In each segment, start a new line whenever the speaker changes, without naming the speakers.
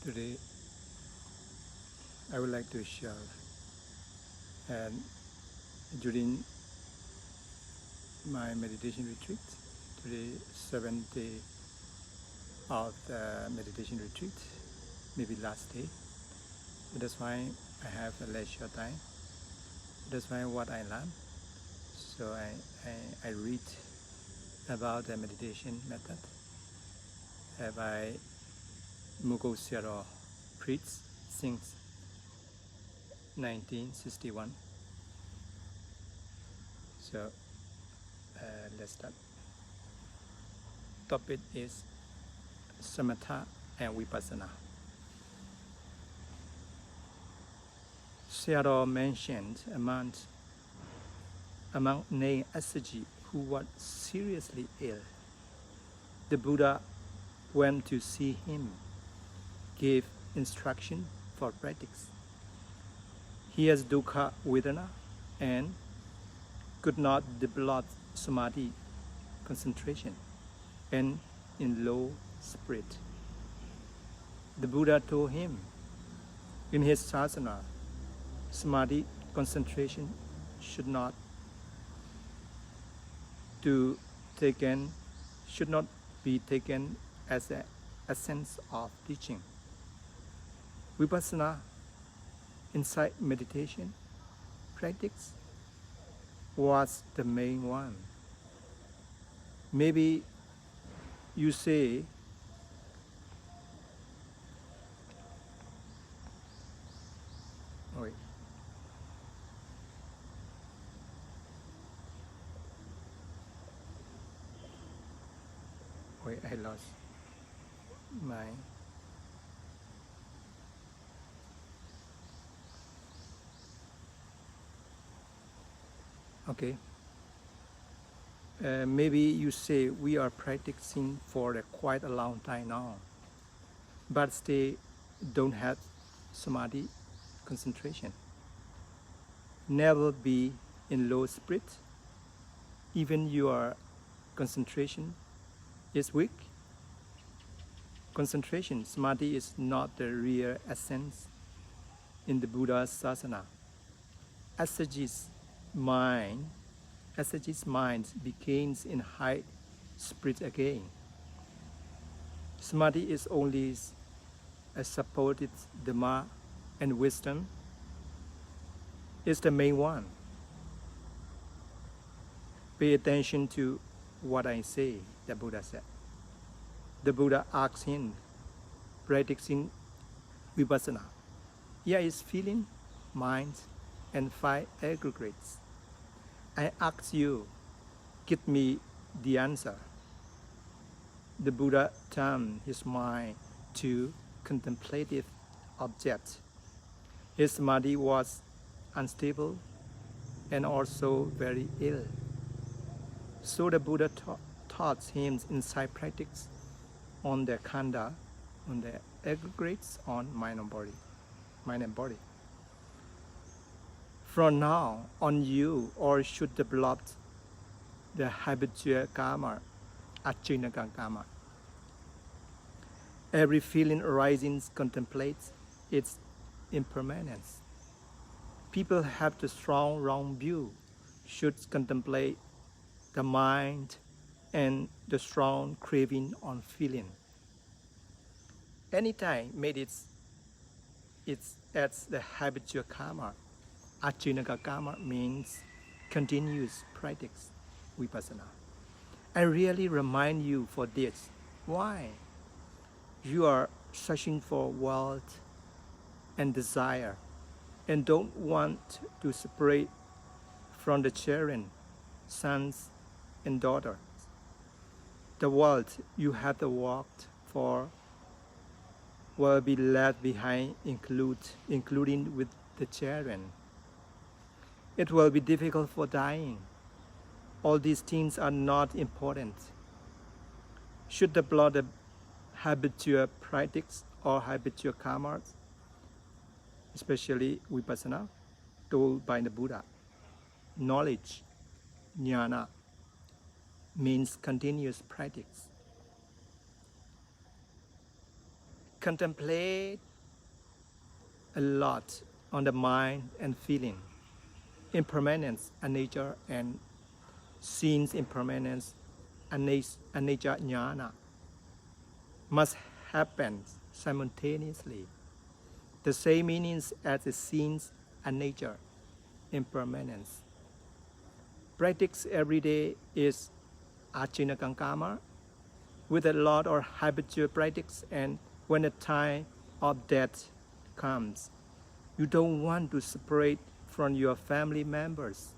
Today, I would like to share, and during my meditation retreat, today, 7th day of the meditation retreat, maybe last day. That's why I have a leisure time. That's why what I learn. So I read about the meditation method by Mughal Sero priest since 1961. So let's start. Topic is Samatha and Vipassana. Sayadaw mentioned among named assaji who was seriously ill. The Buddha went to see him, gave instruction for practice. He has dukkha vedana and could not develop samadhi concentration and in low spirit. The Buddha told him in his sasana, samadhi concentration should not be taken as an essence of teaching. Vipassana, insight meditation practice, was the main one. Maybe you say, wait, I lost my okay. Maybe you say we are practicing for quite a long time now, but still don't have samadhi concentration. Never be in low spirit. Even your concentration is weak. Concentration, samadhi, is not the real essence in the Buddha's sasana. Assaji's mind begins in high spirit again. Samadhi is only a supported dhamma, and wisdom is the main one. Pay attention to what I say, the Buddha said. The Buddha asked him, practicing vipassana. Here is feeling, mind, and 5 aggregates. I ask you, give me the answer. The Buddha turned his mind to contemplative objects. His samadhi was unstable and also very ill. So the Buddha taught him insight practice on the khandha, on the aggregates, on mind and body. From now on, you or should develop the habitual karma, achinaka karma. Every feeling arising contemplates its impermanence. People have the strong wrong view, should contemplate the mind and the strong craving on feeling. Anytime made it's as the habitual karma. Achinaka karma means continuous practice, vipassana. I really remind you for this. Why? You are searching for wealth and desire and don't want to separate from the children, sons and daughters. The wealth you have worked for will be left behind, including with the children. It will be difficult for dying. All these things are not important. Should develop the habitual practice or habitual karmas, especially vipassana, told by the Buddha. Knowledge, jnana, means continuous practice. contemplate a lot on the mind and feeling, impermanence, anicca, and scenes impermanence, anicca jnana must happen simultaneously. The same meanings as the scenes anicca, impermanence. Practice every day is achinakankama with a lot of habitual practice, and when the time of death comes, you don't want to separate from your family members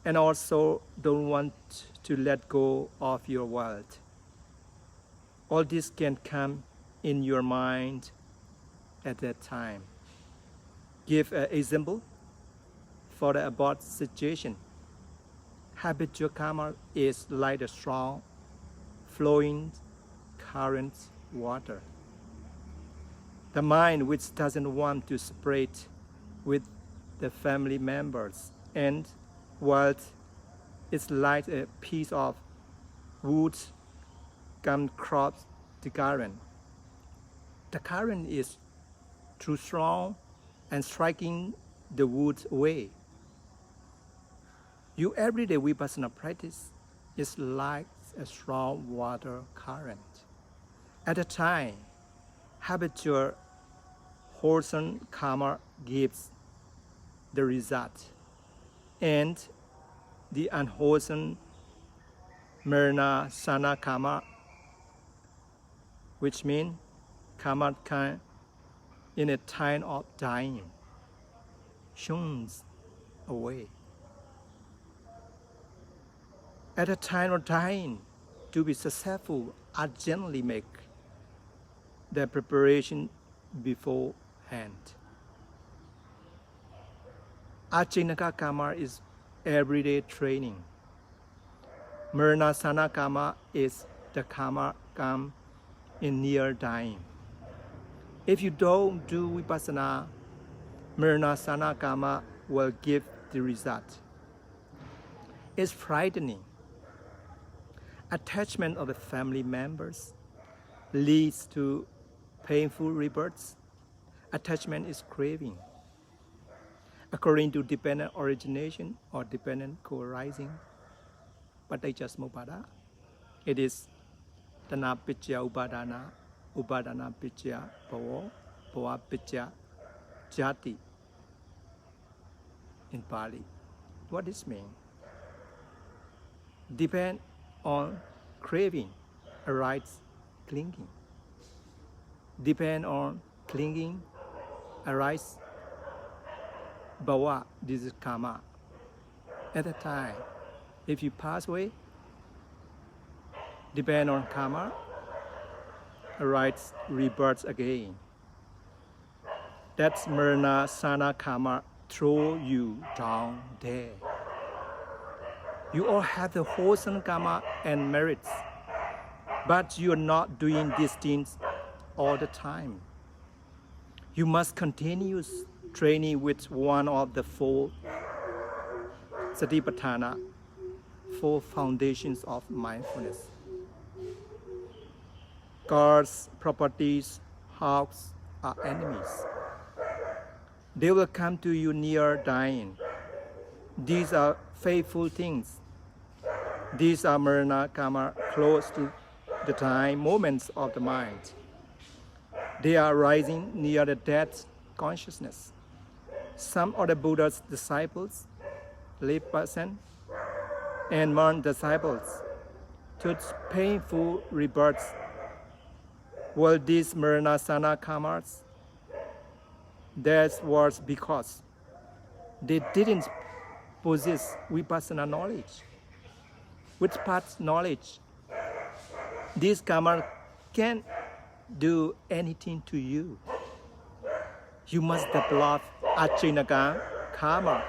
and also don't want to let go of your world. All this can come in your mind at that time. Give an example for the above situation. Habitual karma is like a strong, flowing current water. The mind which doesn't want to separate with the family members and world is like a piece of wood come across the current. The current is too strong and striking the wood away. Your everyday vipassana practice is like a strong water current. At a time, habitual wholesome karma gives the result, and the unwholesome mrna sana karma, which means karma can in a time of dying, shuns away. At a time of dying, to be successful, urgently make the preparation beforehand. Achinaka karma is everyday training. Mrna karma is the karma come in near dying. If you don't do vipassana, mrna karma will give the result. It's frightening. Attachment of the family members leads to painful rebirths. Attachment is craving. According to dependent origination or dependent co-arising, Paticca it is Tana Picca Upadana, Upadana Picca Bhava, Bhava Picca Jati in Pali. What does this mean? Depend on craving, arise clinging. Depend on clinging, arise bhava, this is karma. At the time, if you pass away, depend on karma, arise rebirth again. That's mrna karma throw you down there. You all have the wholesome karma and merits, but you are not doing these things all the time. You must continue training with one of the four satipatthana, four foundations of mindfulness. Cars, properties, house are enemies. They will come to you near dying. These are faithful things. These are mrna karma close to the time moments of the mind. They are rising near the death consciousness. Some of the Buddha's disciples, lay person, and monk disciples took painful rebirths. Well, these mrna karmas, that was because they didn't possess vipassana knowledge. With past knowledge, this karma can't do anything to you. You must develop achinaka karma.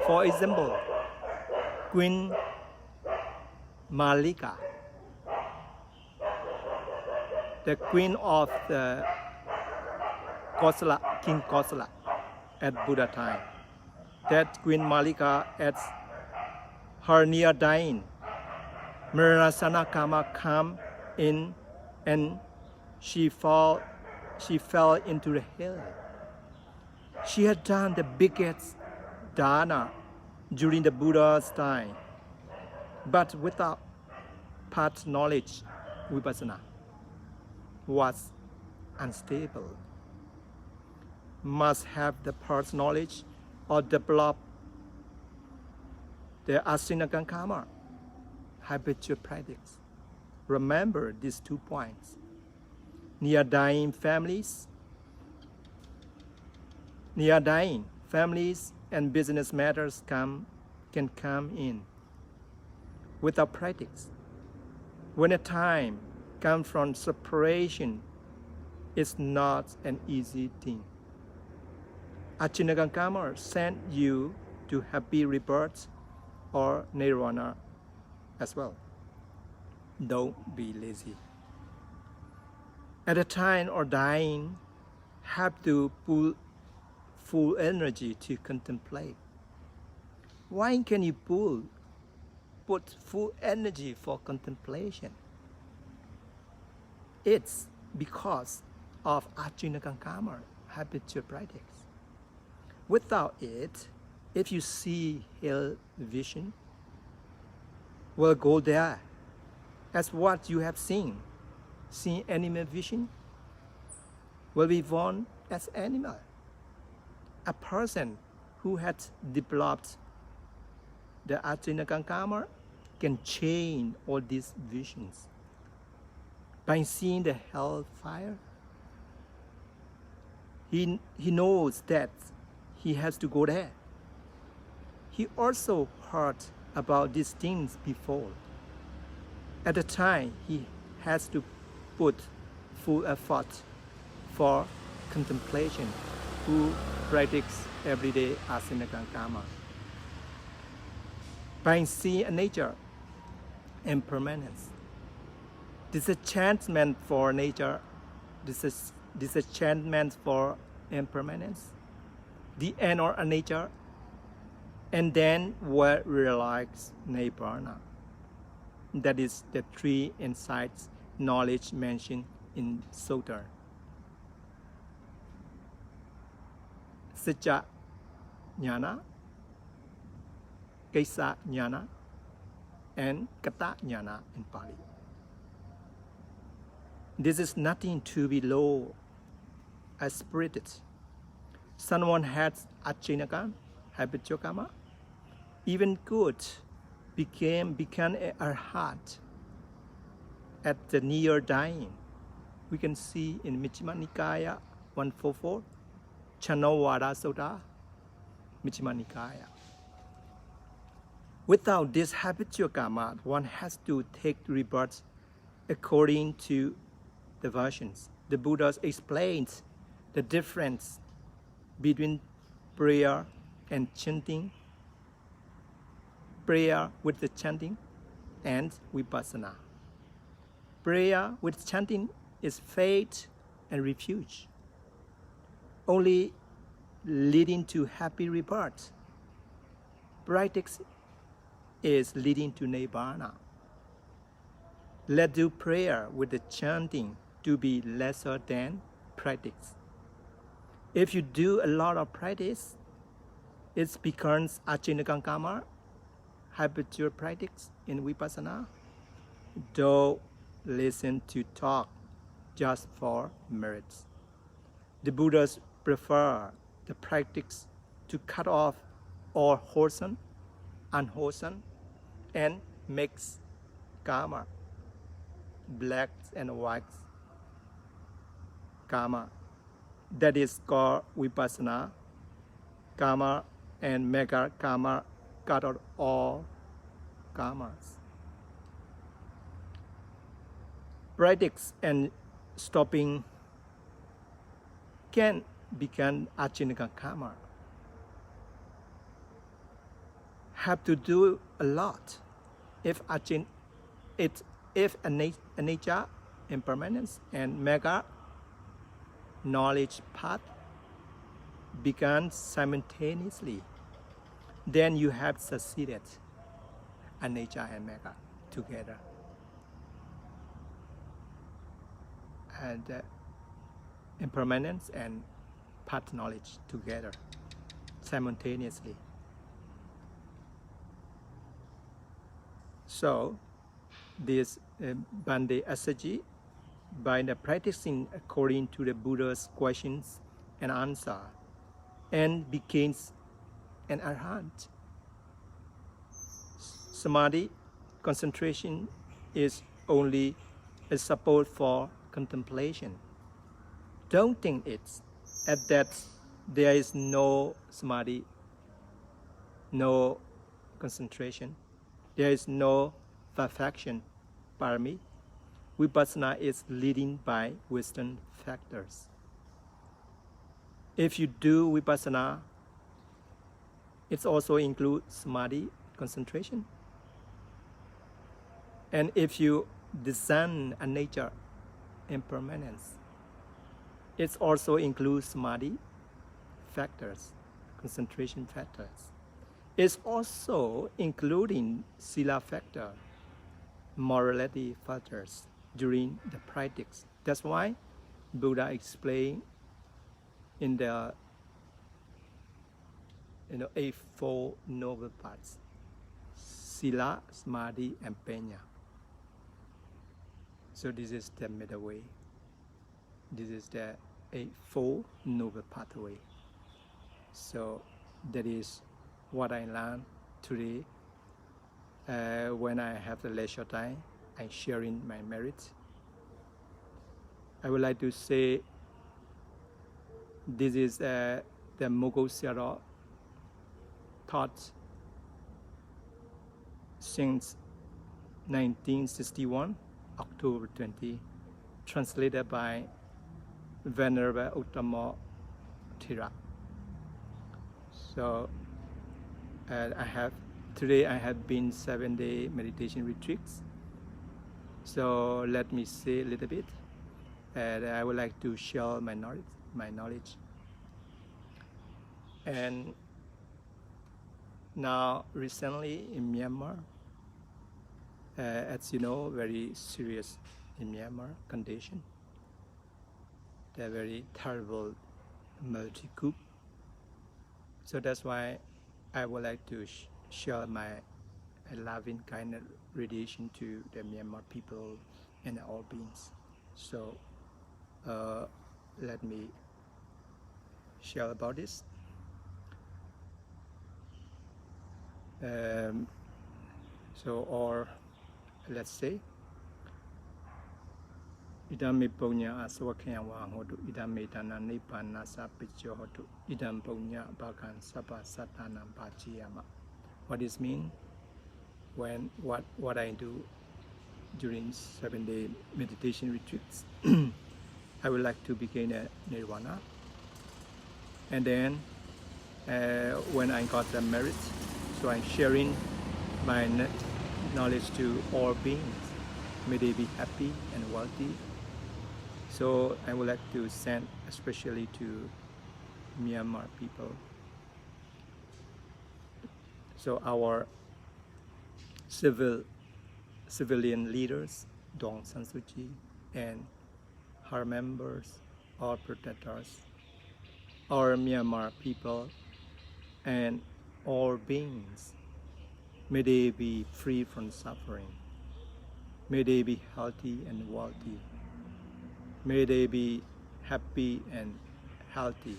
For example, Queen Malika, the queen of the Kosala, King Kosala at Buddha time. That Queen Malika at her near dying, mrna karma come in and She fell into the hill. She had done the biggest dana during the Buddha's time, but without path knowledge, vipassana was unstable. Must have the path knowledge or develop the Astinakankama habitual practice. Remember these 2 points. Near dying families and business matters can come in without practice. When a time comes from separation, it's not an easy thing. Achinakankama sent you to happy rebirth or nirvana as well. Don't be lazy. At the time of dying, have to pull full energy to contemplate. Why can you put full energy for contemplation? It's because of Achinakankama habitual practice. Without it, if you see hell vision, will go there as what you have seen. See animal vision, will be born as animal. A person who has developed the Achinakankama can change all these visions. By seeing the hellfire, he knows that he has to go there. He also heard about these things before. At the time, he has to put full effort for contemplation, who practice everyday Astinakankama. By seeing nature impermanence, disenchantment for nature, disenchantment for impermanence, the end of nature, and then will realize Nibbana. That is the 3 insights knowledge mentioned in Sutta. Sacca Jnana, Kesa Jnana, and Kata Jnana in Pali. This is nothing to be low aspirated. Someone has Achinaka, habitual karma, even good became a arhat at the near dying. We can see in Majjhima Nikaya 144, Chanavada Sutta, Majjhima Nikaya. Without this habitual karma, one has to take rebirth according to the versions. The Buddha explains the difference between prayer and chanting, prayer with the chanting, and vipassana. Prayer with chanting is faith and refuge, only leading to happy rebirth. Practice is leading to Nibbana. Let's do prayer with the chanting to be lesser than practice. If you do a lot of practice, it becomes Achinakankama, habitual practice in vipassana. Don't listen to talk just for merits. The Buddhas prefer the practice to cut off all wholesome, unwholesome, and mix karma, black and white karma. That is called vipassana karma, and mega karma cut out all karmas. Practice and stopping can become Achinakankama. Have to do a lot. If anicca, impermanence, and mega knowledge path began simultaneously, then you have succeeded anicca and mega together. and impermanence and path knowledge together simultaneously. So this Bande Asaji, by the practicing according to the Buddha's questions and answer, and becomes an arhat. Samadhi, concentration, is only a support for contemplation. Don't think it's at that there is no samadhi, no concentration, there is no perfection, parami. Vipassana is leading by wisdom factors. If you do vipassana, it also includes samadhi, concentration. And if you discern a nature, impermanence, it also includes samadhi factors, concentration factors. It's also including sila factor, morality factors during the practice. That's why Buddha explained in the Eightfold Noble Paths, sila, samadhi, and panya. So this is the middle way. This is the Eightfold Noble Pathway. So that is what I learned today. When I have the leisure time, I'm sharing my merits. I would like to say this is the Mogul Sayadaw taught since 1961, October 20, translated by Venerable Uttama Thera. So today I have been 7-day meditation retreats. So let me say a little bit. I would like to share my knowledge. And now recently in Myanmar, as you know, very serious in Myanmar condition. They're very terrible military coup. So that's why I would like to share my loving kind of radiation to the Myanmar people and all beings. So let me share about this. Or let's say, idam me punya aswakya wa hotu idam me dana nibbana sa pichyo hotu idam punya bakan sabba satana bhajiyama. What this mean? When what I do during 7-day meditation retreats, I would like to begin a nirvana, and then when I got the merit, so I'm sharing my knowledge to all beings. May they be happy and wealthy. So I would like to send especially to Myanmar people. So our civilian leaders, Daw San Suu Kyi, and her members, our protectors, our Myanmar people, and all beings, may they be free from suffering. May they be healthy and wealthy. May they be happy and healthy.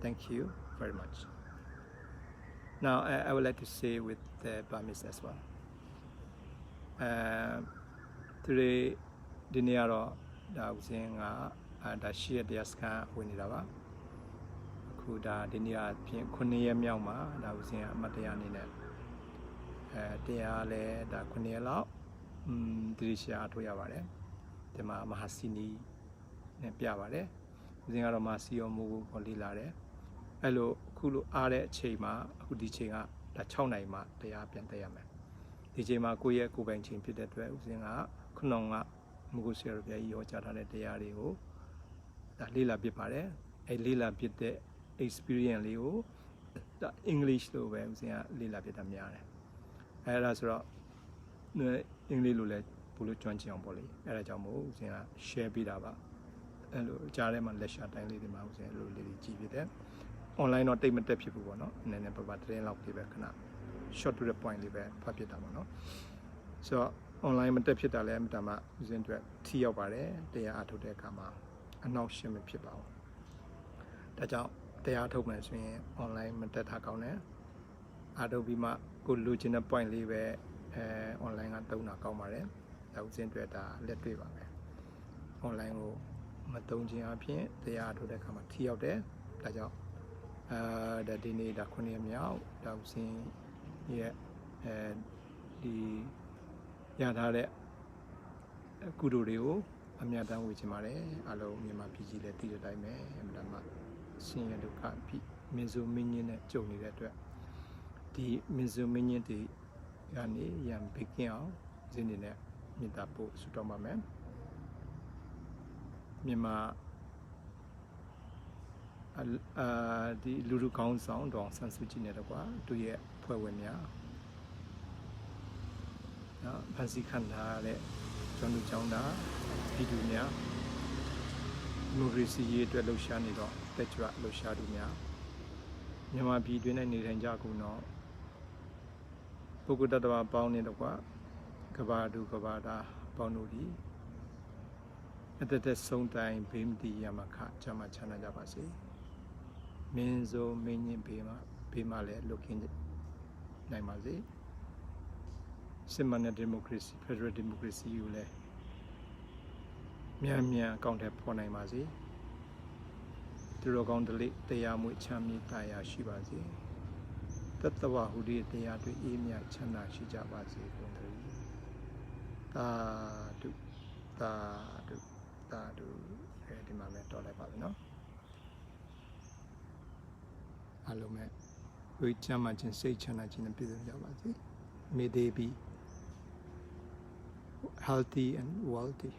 Thank you very much. Now I would like to say with the Burmese as well. Today, the near da using da share the aska winidava. Kuda the near pin kunia myama da using Matayani. They are the Kunela Drisha Toyavare, the Mahasini Piavare, Zingaramasi or Mugu or Lilare. Hello, Kulu Are Chema, Udichinga, the Chaunaima, the Apiantayame. The Jema Kuya Kubanchim Pidet, Zinga, Kunonga, Mugusia, Yojara, the Ario, the Lila Bipare, a Lila Bit experience Leo, the English Lila Bitamiane. As well, English ပို့လို့ကျွမ်းကျင်အောင်ပေါ့လေအဲ့ဒါကြောင့်မို့ဦးစင်က share ပေးတာပါအဲ့လိုကြားထဲမှာလက်ရှာတိုင်းလေးတွေမှာဦးစင်အဲ့လိုလေးတွေကြည့်ပြတယ် online တော့တိတ်မတက်ဖြစ်ဘူးပေါ့နော်နည်းနည်းပါးပါသတင်းလောက်လေးပဲခဏ short to the point လေးပဲဖတ်ပြတာပေါ့နော်ဆိုတော့ online မတက်ဖြစ်တာလည်းအမှန်တမ်းဦးစင်အတွက်ထိရောက်ပါတယ်တရားအထုတ်တဲ့အခါမှာအနောက်ရှင်းမဖြစ်ပါဘူးဒါကြောင့်တရားထုတ်မယ်ဆိုရင် online မတက်တာကောင်းတယ်အထုတ်ပြီးမှကိုလိုချင်တဲ့ point လေးပဲonline ကတုံးတာကောင်းပါတယ်ဒါဦးစင်အတွက်ဒါလက်တွေ့ပါပဲ online ကိုမတုံးခြင်းအပြင်တရားထုတ်တဲ့အခါမှာထိရောက်တယ်ဒါကြောင့်ဒါဒီနေ့ဒါ9ရက်မြောက်ဒါဦးစင်ရဲ့ဒီရထားတဲ့ကုသိုလ်တွေကိုအမြတ်တမ်းဝေချင်ပါတယ်အားလုံးမြန်မာပြည်ကြီးလည်းတည်တဲ့အတိုင်းပဲအမှန်တမ်းဆင်းရဲဒုက္ခပြီးမင်းစုံမင်းကြီးနဲ့ကြုံနေတဲ့အတွက်ဒီမင်းစုံမင်းကြီးတွေကနေရံဘေးကင်းအောင်ဇင်းနေနဲ့မြတ်တာပို့ဆုတောင်းပါမယ်မြန်မာဒီလူလူကောင်းဆောင်တောင်ဆန်းစုကြည်နေတော့ကွာသူရဲ့ဖွဲ့ဝင်များနော်ဖန်စီခန္ဓာတဲ့ကျွမ်းလူကျောင်းသားပြည်သူများဒီမိုကရေစီရေးအတွက်လှုပ်ရှားနေတော့တက်ကြွလှုပ်ရှားသူများမြန်မာပြည်တွင်းနဲ့နေထိုင်ကြကုန်တော့ပုဂ္ဂိုလ်တ attva ပေါင်းနေတော့ကွာကဘာသူကဘာသားပေါင်းတို့ဒီအတသက်ဆုံးတိုင်းဘေးမတိရမခချမ်းချမ်းသာကြပါစေမင်းစုံမင်းကြီးဘေးမှာလည်းလွတ်ကင်းနိုင်ပါစေစစ်မှန်တဲ့ဒီမိုကရေစီဖက်ဒရယ်ဒီမိုကရေစီကိုလည်းမြန်မြန်အကောင့်ထဲပေါ်နိုင်ပါစေသူတော်ကောင်းတလေးတရားမွေချမ်းမြေ့တရားရှိပါစေတတဝဟူဒီတရားတွေအေးမြချမ်းသာရှိကြပါစေကုန်သတည်းသာဓုသာဓုသာဓုဒီမှာပဲတော်လိုက်ပါပြီနော်အားလုံးပဲဝိချမ်းမှချင်းစိတ်ချမ်းသာခြင်းနဲ့ပြည့်စုံကြပါစေMay they be healthy and wealthy.